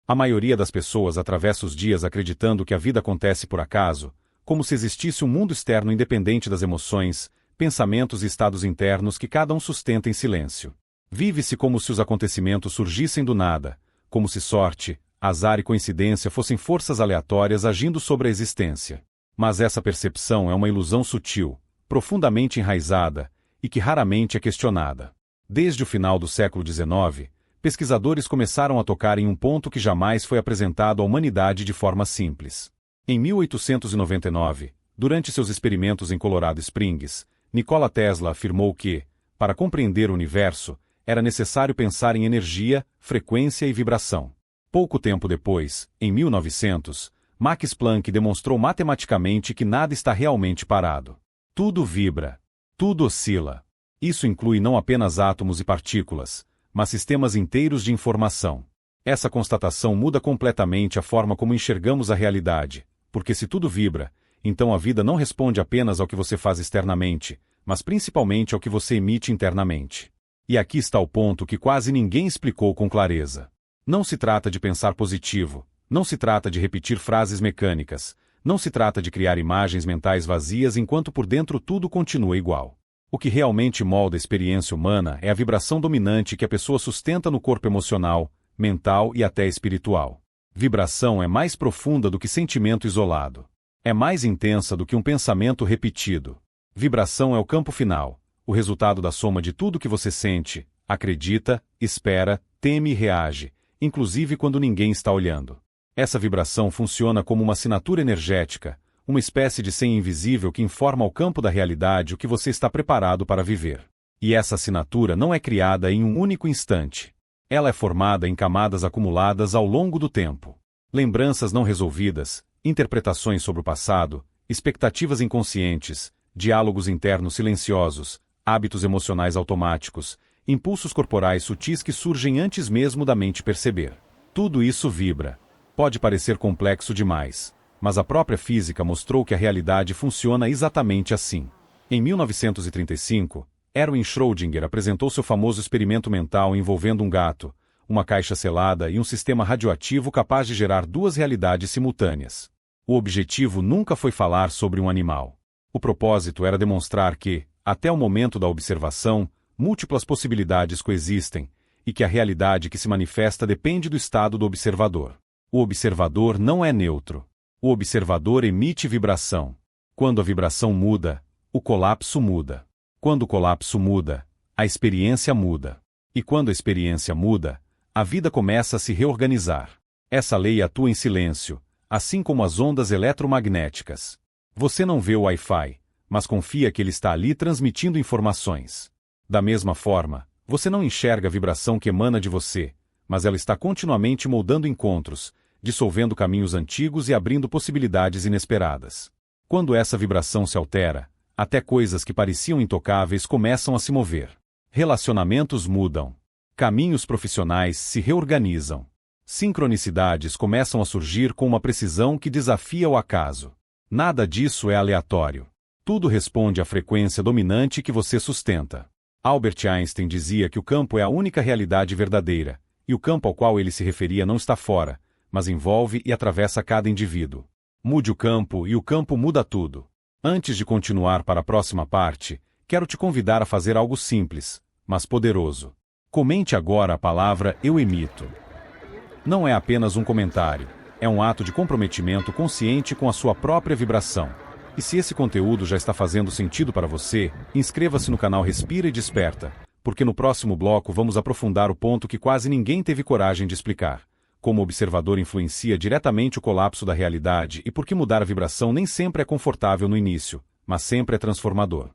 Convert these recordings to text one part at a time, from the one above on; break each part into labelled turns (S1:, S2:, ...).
S1: A maioria das pessoas atravessa os dias acreditando que a vida acontece por acaso, como se existisse um mundo externo independente das emoções, pensamentos e estados internos que cada um sustenta em silêncio. Vive-se como se os acontecimentos surgissem do nada, como se sorte, azar e coincidência fossem forças aleatórias agindo sobre a existência. Mas essa percepção é uma ilusão sutil, profundamente enraizada, e que raramente é questionada. Desde o final do século XIX, pesquisadores começaram a tocar em um ponto que jamais foi apresentado à humanidade de forma simples. Em 1899, durante seus experimentos em Colorado Springs, Nikola Tesla afirmou que, para compreender o universo, era necessário pensar em energia, frequência e vibração. Pouco tempo depois, em 1900, Max Planck demonstrou matematicamente que nada está realmente parado. Tudo vibra. Tudo oscila. Isso inclui não apenas átomos e partículas, mas sistemas inteiros de informação. Essa constatação muda completamente a forma como enxergamos a realidade, porque se tudo vibra, então a vida não responde apenas ao que você faz externamente, mas principalmente ao que você emite internamente. E aqui está o ponto que quase ninguém explicou com clareza. Não se trata de pensar positivo, não se trata de repetir frases mecânicas, não se trata de criar imagens mentais vazias enquanto por dentro tudo continua igual. O que realmente molda a experiência humana é a vibração dominante que a pessoa sustenta no corpo emocional, mental e até espiritual. Vibração é mais profunda do que sentimento isolado. É mais intensa do que um pensamento repetido. Vibração é o campo final, o resultado da soma de tudo que você sente, acredita, espera, teme e reage, inclusive quando ninguém está olhando. Essa vibração funciona como uma assinatura energética, uma espécie de senha invisível que informa ao campo da realidade o que você está preparado para viver. E essa assinatura não é criada em um único instante. Ela é formada em camadas acumuladas ao longo do tempo. Lembranças não resolvidas, interpretações sobre o passado, expectativas inconscientes, diálogos internos silenciosos, hábitos emocionais automáticos, impulsos corporais sutis que surgem antes mesmo da mente perceber. Tudo isso vibra. Pode parecer complexo demais, mas a própria física mostrou que a realidade funciona exatamente assim. Em 1935, Erwin Schrödinger apresentou seu famoso experimento mental envolvendo um gato, uma caixa selada e um sistema radioativo capaz de gerar duas realidades simultâneas. O objetivo nunca foi falar sobre um animal. O propósito era demonstrar que, até o momento da observação, múltiplas possibilidades coexistem, e que a realidade que se manifesta depende do estado do observador. O observador não é neutro. O observador emite vibração. Quando a vibração muda, o colapso muda. Quando o colapso muda, a experiência muda. E quando a experiência muda, a vida começa a se reorganizar. Essa lei atua em silêncio, assim como as ondas eletromagnéticas. Você não vê o Wi-Fi, mas confia que ele está ali transmitindo informações. Da mesma forma, você não enxerga a vibração que emana de você, mas ela está continuamente moldando encontros, dissolvendo caminhos antigos e abrindo possibilidades inesperadas. Quando essa vibração se altera, até coisas que pareciam intocáveis começam a se mover. Relacionamentos mudam. Caminhos profissionais se reorganizam. Sincronicidades começam a surgir com uma precisão que desafia o acaso. Nada disso é aleatório. Tudo responde à frequência dominante que você sustenta. Albert Einstein dizia que o campo é a única realidade verdadeira, e o campo ao qual ele se referia não está fora, mas envolve e atravessa cada indivíduo. Mude o campo e o campo muda tudo. Antes de continuar para a próxima parte, quero te convidar a fazer algo simples, mas poderoso. Comente agora a palavra "eu emito". Não é apenas um comentário, é um ato de comprometimento consciente com a sua própria vibração. E se esse conteúdo já está fazendo sentido para você, inscreva-se no canal Respira e Desperta, porque no próximo bloco vamos aprofundar o ponto que quase ninguém teve coragem de explicar. Como o observador influencia diretamente o colapso da realidade e por que mudar a vibração nem sempre é confortável no início, mas sempre é transformador.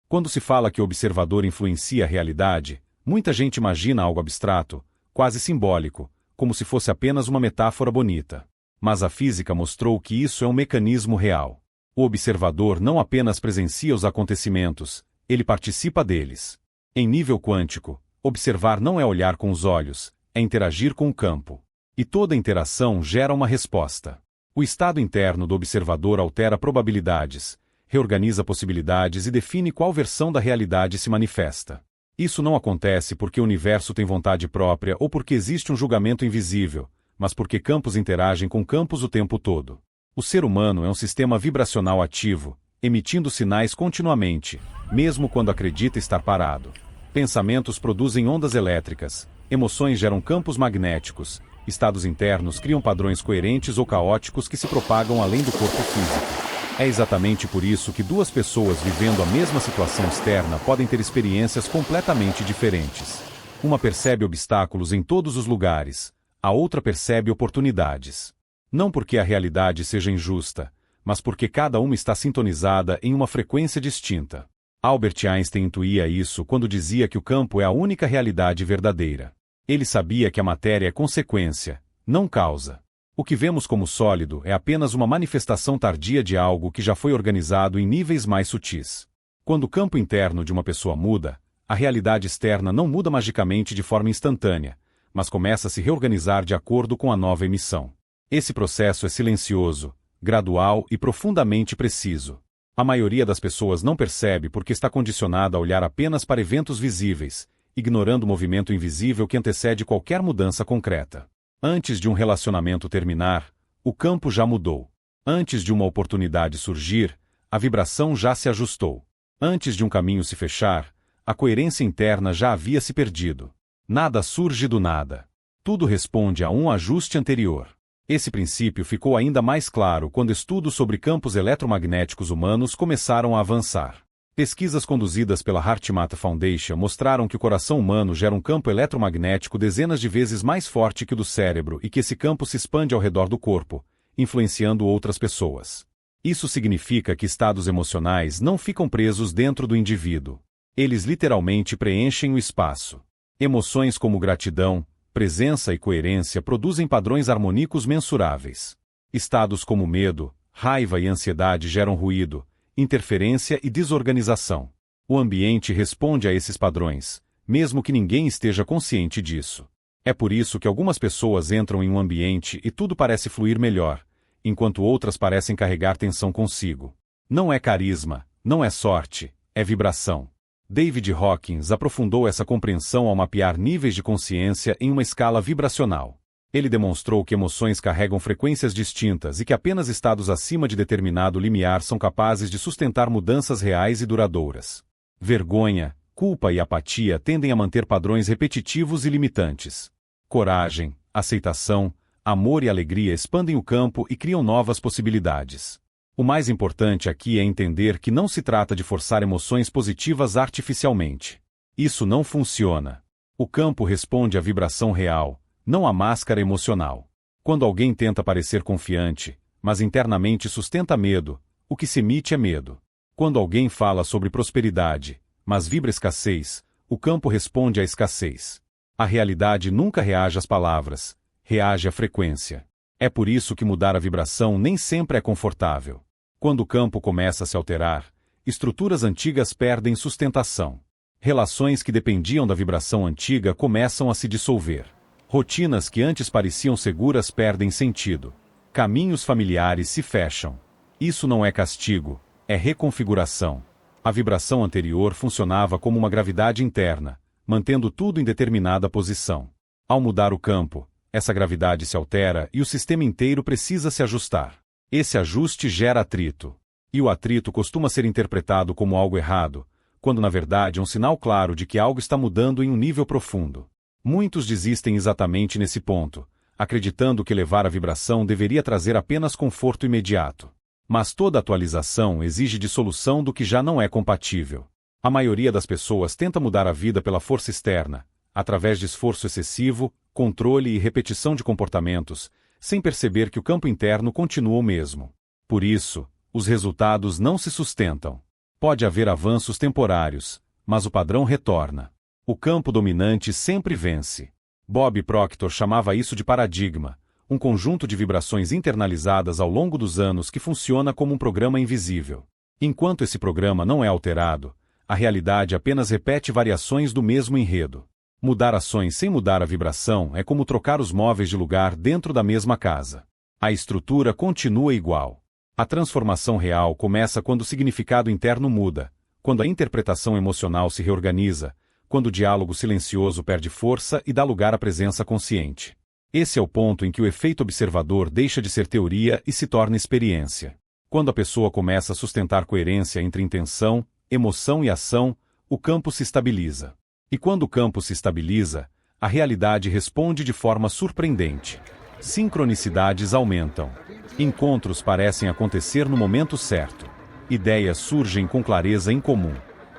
S1: Quando se fala que o observador influencia a realidade, muita gente imagina algo abstrato, quase simbólico, como se fosse apenas uma metáfora bonita. Mas a física mostrou que isso é um mecanismo real. O observador não apenas presencia os acontecimentos, ele participa deles. Em nível quântico, observar não é olhar com os olhos, é interagir com o campo. E toda interação gera uma resposta. O estado interno do observador altera probabilidades, reorganiza possibilidades e define qual versão da realidade se manifesta. Isso não acontece porque o universo tem vontade própria ou porque existe um julgamento invisível, mas porque campos interagem com campos o tempo todo. O ser humano é um sistema vibracional ativo, emitindo sinais continuamente, mesmo quando acredita estar parado. Pensamentos produzem ondas elétricas, emoções geram campos magnéticos, estados internos criam padrões coerentes ou caóticos que se propagam além do corpo físico. É exatamente por isso que duas pessoas vivendo a mesma situação externa podem ter experiências completamente diferentes. Uma percebe obstáculos em todos os lugares, a outra percebe oportunidades. Não porque a realidade seja injusta, mas porque cada uma está sintonizada em uma frequência distinta. Albert Einstein intuía isso quando dizia que o campo é a única realidade verdadeira. Ele sabia que a matéria é consequência, não causa. O que vemos como sólido é apenas uma manifestação tardia de algo que já foi organizado em níveis mais sutis. Quando o campo interno de uma pessoa muda, a realidade externa não muda magicamente de forma instantânea, mas começa a se reorganizar de acordo com a nova emissão. Esse processo é silencioso, gradual e profundamente preciso. A maioria das pessoas não percebe porque está condicionada a olhar apenas para eventos visíveis, ignorando o movimento invisível que antecede qualquer mudança concreta. Antes de um relacionamento terminar, o campo já mudou. Antes de uma oportunidade surgir, a vibração já se ajustou. Antes de um caminho se fechar, a coerência interna já havia se perdido. Nada surge do nada. Tudo responde a um ajuste anterior. Esse princípio ficou ainda mais claro quando estudos sobre campos eletromagnéticos humanos começaram a avançar. Pesquisas conduzidas pela HeartMath Foundation mostraram que o coração humano gera um campo eletromagnético dezenas de vezes mais forte que o do cérebro e que esse campo se expande ao redor do corpo, influenciando outras pessoas. Isso significa que estados emocionais não ficam presos dentro do indivíduo. Eles literalmente preenchem o espaço. Emoções como gratidão, presença e coerência produzem padrões harmônicos mensuráveis. Estados como medo, raiva e ansiedade geram ruído, interferência e desorganização. O ambiente responde a esses padrões, mesmo que ninguém esteja consciente disso. É por isso que algumas pessoas entram em um ambiente e tudo parece fluir melhor, enquanto outras parecem carregar tensão consigo. Não é carisma, não é sorte, é vibração. David Hawkins aprofundou essa compreensão ao mapear níveis de consciência em uma escala vibracional. Ele demonstrou que emoções carregam frequências distintas e que apenas estados acima de determinado limiar são capazes de sustentar mudanças reais e duradouras. Vergonha, culpa e apatia tendem a manter padrões repetitivos e limitantes. Coragem, aceitação, amor e alegria expandem o campo e criam novas possibilidades. O mais importante aqui é entender que não se trata de forçar emoções positivas artificialmente. Isso não funciona. O campo responde à vibração real, não à máscara emocional. Quando alguém tenta parecer confiante, mas internamente sustenta medo, o que se emite é medo. Quando alguém fala sobre prosperidade, mas vibra escassez, o campo responde à escassez. A realidade nunca reage às palavras, reage à frequência. É por isso que mudar a vibração nem sempre é confortável. Quando o campo começa a se alterar, estruturas antigas perdem sustentação. Relações que dependiam da vibração antiga começam a se dissolver. Rotinas que antes pareciam seguras perdem sentido. Caminhos familiares se fecham. Isso não é castigo, é reconfiguração. A vibração anterior funcionava como uma gravidade interna, mantendo tudo em determinada posição. Ao mudar o campo, essa gravidade se altera e o sistema inteiro precisa se ajustar. Esse ajuste gera atrito. E o atrito costuma ser interpretado como algo errado, quando na verdade é um sinal claro de que algo está mudando em um nível profundo. Muitos desistem exatamente nesse ponto, acreditando que elevar a vibração deveria trazer apenas conforto imediato. Mas toda atualização exige dissolução do que já não é compatível. A maioria das pessoas tenta mudar a vida pela força externa, através de esforço excessivo, controle e repetição de comportamentos, sem perceber que o campo interno continua o mesmo. Por isso, os resultados não se sustentam. Pode haver avanços temporários, mas o padrão retorna. O campo dominante sempre vence. Bob Proctor chamava isso de paradigma, um conjunto de vibrações internalizadas ao longo dos anos que funciona como um programa invisível. Enquanto esse programa não é alterado, a realidade apenas repete variações do mesmo enredo. Mudar ações sem mudar a vibração é como trocar os móveis de lugar dentro da mesma casa. A estrutura continua igual. A transformação real começa quando o significado interno muda, quando a interpretação emocional se reorganiza, quando o diálogo silencioso perde força e dá lugar à presença consciente. Esse é o ponto em que o efeito observador deixa de ser teoria e se torna experiência. Quando a pessoa começa a sustentar coerência entre intenção, emoção e ação, o campo se estabiliza. E quando o campo se estabiliza, a realidade responde de forma surpreendente. Sincronicidades aumentam. Encontros parecem acontecer no momento certo. Ideias surgem com clareza incomum.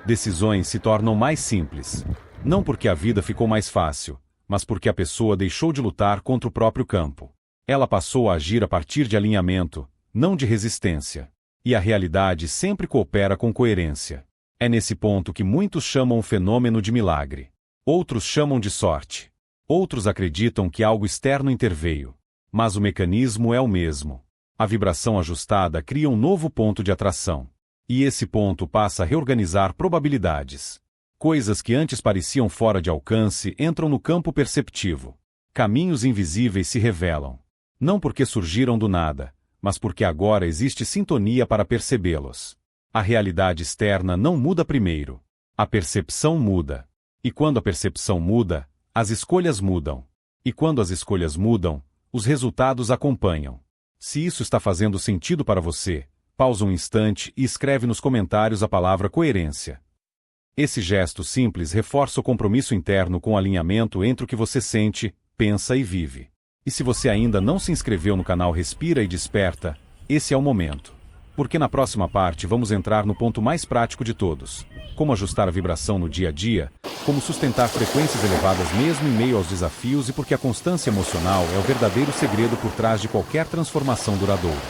S1: Decisões se tornam mais simples. Não porque a vida ficou mais fácil, mas porque a pessoa deixou de lutar contra o próprio campo. Ela passou a agir a partir de alinhamento, não de resistência. E a realidade sempre coopera com coerência. É nesse ponto que muitos chamam o fenômeno de milagre. Outros chamam de sorte. Outros acreditam que algo externo interveio. Mas o mecanismo é o mesmo. A vibração ajustada cria um novo ponto de atração. E esse ponto passa a reorganizar probabilidades. Coisas que antes pareciam fora de alcance entram no campo perceptivo. Caminhos invisíveis se revelam. Não porque surgiram do nada, mas porque agora existe sintonia para percebê-los. A realidade externa não muda primeiro. A percepção muda. E quando a percepção muda, as escolhas mudam. E quando as escolhas mudam, os resultados acompanham. Se isso está fazendo sentido para você, pausa um instante e escreve nos comentários a palavra coerência. Esse gesto simples reforça o compromisso interno com o alinhamento entre o que você sente, pensa e vive. E se você ainda não se inscreveu no canal Respira e Desperta, esse é o momento. Porque na próxima parte vamos entrar no ponto mais prático de todos. Como ajustar a vibração no dia a dia, como sustentar frequências elevadas mesmo em meio aos desafios e porque a constância emocional é o verdadeiro segredo por trás de qualquer transformação duradoura.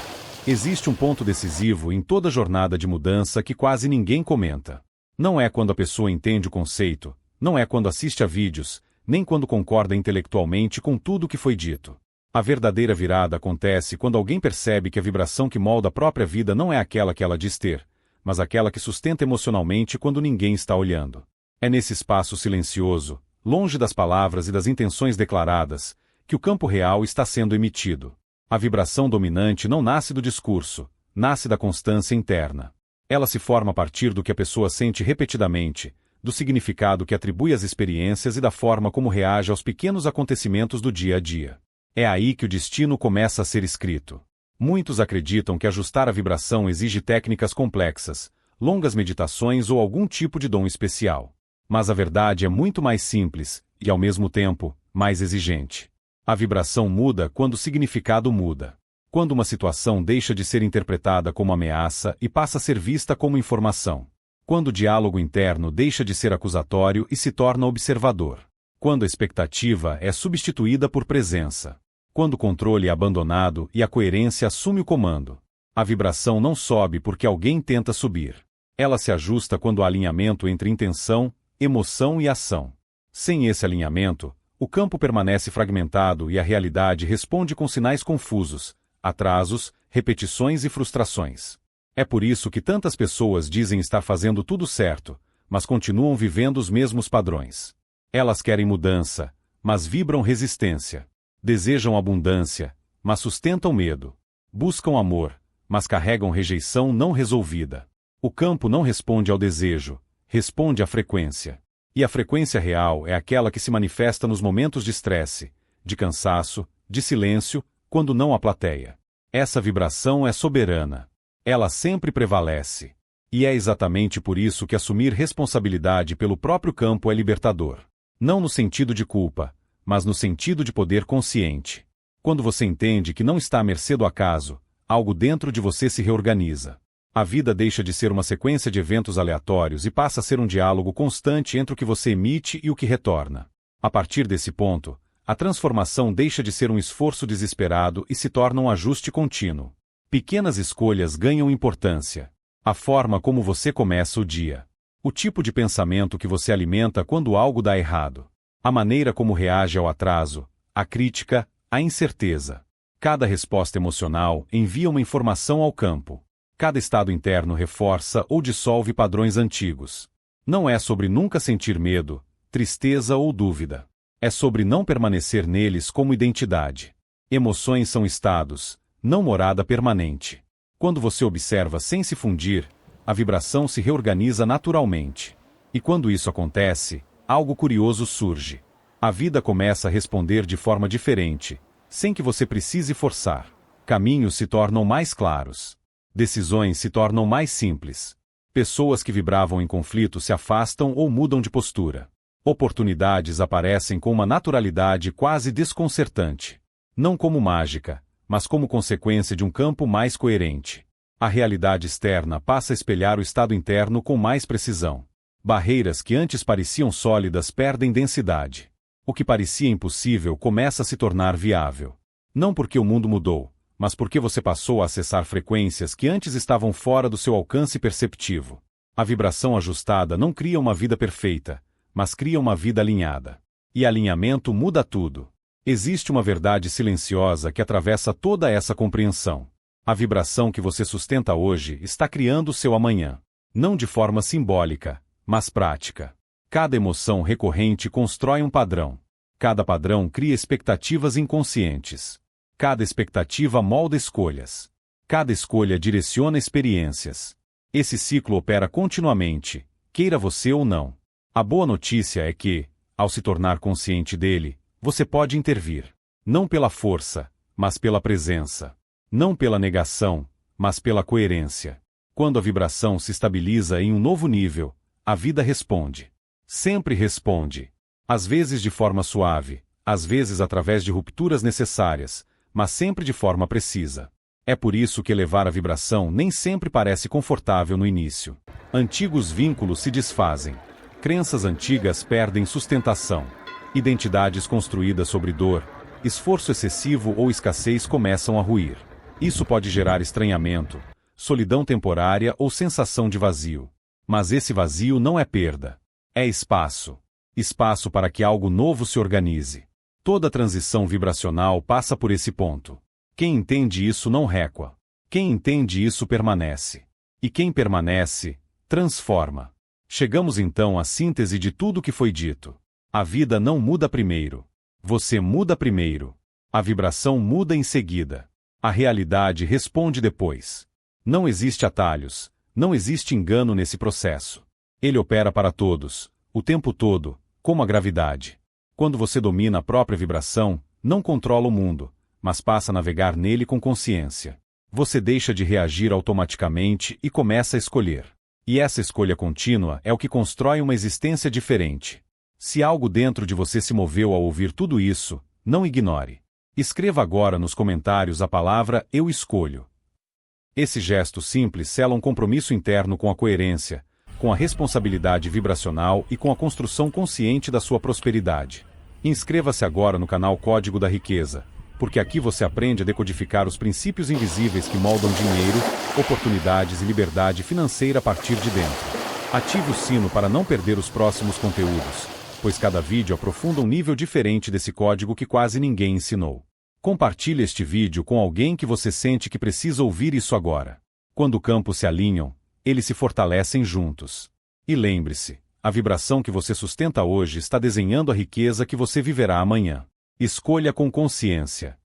S1: Existe um ponto decisivo em toda jornada de mudança que quase ninguém comenta. Não é quando a pessoa entende o conceito, não é quando assiste a vídeos, nem quando concorda intelectualmente com tudo o que foi dito. A verdadeira virada acontece quando alguém percebe que a vibração que molda a própria vida não é aquela que ela diz ter, mas aquela que sustenta emocionalmente quando ninguém está olhando. É nesse espaço silencioso, longe das palavras e das intenções declaradas, que o campo real está sendo emitido. A vibração dominante não nasce do discurso, nasce da constância interna. Ela se forma a partir do que a pessoa sente repetidamente, do significado que atribui às experiências e da forma como reage aos pequenos acontecimentos do dia a dia. É aí que o destino começa a ser escrito. Muitos acreditam que ajustar a vibração exige técnicas complexas, longas meditações ou algum tipo de dom especial. Mas a verdade é muito mais simples, e ao mesmo tempo, mais exigente. A vibração muda quando o significado muda. Quando uma situação deixa de ser interpretada como ameaça e passa a ser vista como informação. Quando o diálogo interno deixa de ser acusatório e se torna observador. Quando a expectativa é substituída por presença. Quando o controle é abandonado e a coerência assume o comando. A vibração não sobe porque alguém tenta subir. Ela se ajusta quando há alinhamento entre intenção, emoção e ação. Sem esse alinhamento, o campo permanece fragmentado e a realidade responde com sinais confusos, atrasos, repetições e frustrações. É por isso que tantas pessoas dizem estar fazendo tudo certo, mas continuam vivendo os mesmos padrões. Elas querem mudança, mas vibram resistência. Desejam abundância, mas sustentam medo. Buscam amor, mas carregam rejeição não resolvida. O campo não responde ao desejo, responde à frequência. E a frequência real é aquela que se manifesta nos momentos de estresse, de cansaço, de silêncio, quando não há plateia. Essa vibração é soberana. Ela sempre prevalece. E é exatamente por isso que assumir responsabilidade pelo próprio campo é libertador. Não no sentido de culpa, mas no sentido de poder consciente. Quando você entende que não está à mercê do acaso, algo dentro de você se reorganiza. A vida deixa de ser uma sequência de eventos aleatórios e passa a ser um diálogo constante entre o que você emite e o que retorna. A partir desse ponto, a transformação deixa de ser um esforço desesperado e se torna um ajuste contínuo. Pequenas escolhas ganham importância. A forma como você começa o dia. O tipo de pensamento que você alimenta quando algo dá errado. A maneira como reage ao atraso, à crítica, à incerteza. Cada resposta emocional envia uma informação ao campo. Cada estado interno reforça ou dissolve padrões antigos. Não é sobre nunca sentir medo, tristeza ou dúvida. É sobre não permanecer neles como identidade. Emoções são estados, não morada permanente. Quando você observa sem se fundir, a vibração se reorganiza naturalmente. E quando isso acontece, algo curioso surge. A vida começa a responder de forma diferente, sem que você precise forçar. Caminhos se tornam mais claros. Decisões se tornam mais simples. Pessoas que vibravam em conflito se afastam ou mudam de postura. Oportunidades aparecem com uma naturalidade quase desconcertante. Não como mágica, mas como consequência de um campo mais coerente. A realidade externa passa a espelhar o estado interno com mais precisão. Barreiras que antes pareciam sólidas perdem densidade. O que parecia impossível começa a se tornar viável. Não porque o mundo mudou, mas porque você passou a acessar frequências que antes estavam fora do seu alcance perceptivo. A vibração ajustada não cria uma vida perfeita, mas cria uma vida alinhada. E alinhamento muda tudo. Existe uma verdade silenciosa que atravessa toda essa compreensão. A vibração que você sustenta hoje está criando o seu amanhã. Não de forma simbólica, mas prática. Cada emoção recorrente constrói um padrão. Cada padrão cria expectativas inconscientes. Cada expectativa molda escolhas. Cada escolha direciona experiências. Esse ciclo opera continuamente, queira você ou não. A boa notícia é que, ao se tornar consciente dele, você pode intervir. Não pela força, mas pela presença. Não pela negação, mas pela coerência. Quando a vibração se estabiliza em um novo nível, a vida responde. Sempre responde. Às vezes de forma suave, às vezes através de rupturas necessárias, mas sempre de forma precisa. É por isso que elevar a vibração nem sempre parece confortável no início. Antigos vínculos se desfazem. Crenças antigas perdem sustentação. Identidades construídas sobre dor, esforço excessivo ou escassez começam a ruir. Isso pode gerar estranhamento, solidão temporária ou sensação de vazio. Mas esse vazio não é perda. É espaço. Espaço para que algo novo se organize. Toda transição vibracional passa por esse ponto. Quem entende isso não recua. Quem entende isso permanece. E quem permanece, transforma. Chegamos então à síntese de tudo o que foi dito. A vida não muda primeiro. Você muda primeiro. A vibração muda em seguida. A realidade responde depois. Não existe atalhos, não existe engano nesse processo. Ele opera para todos, o tempo todo, como a gravidade. Quando você domina a própria vibração, não controla o mundo, mas passa a navegar nele com consciência. Você deixa de reagir automaticamente e começa a escolher. E essa escolha contínua é o que constrói uma existência diferente. Se algo dentro de você se moveu ao ouvir tudo isso, não ignore. Escreva agora nos comentários a palavra "Eu escolho". Esse gesto simples sela um compromisso interno com a coerência, com a responsabilidade vibracional e com a construção consciente da sua prosperidade. Inscreva-se agora no canal Código da Riqueza, porque aqui você aprende a decodificar os princípios invisíveis que moldam dinheiro, oportunidades e liberdade financeira a partir de dentro. Ative o sino para não perder os próximos conteúdos, pois cada vídeo aprofunda um nível diferente desse código que quase ninguém ensinou. Compartilhe este vídeo com alguém que você sente que precisa ouvir isso agora. Quando campos se alinham, eles se fortalecem juntos. E lembre-se, a vibração que você sustenta hoje está desenhando a riqueza que você viverá amanhã. Escolha com consciência.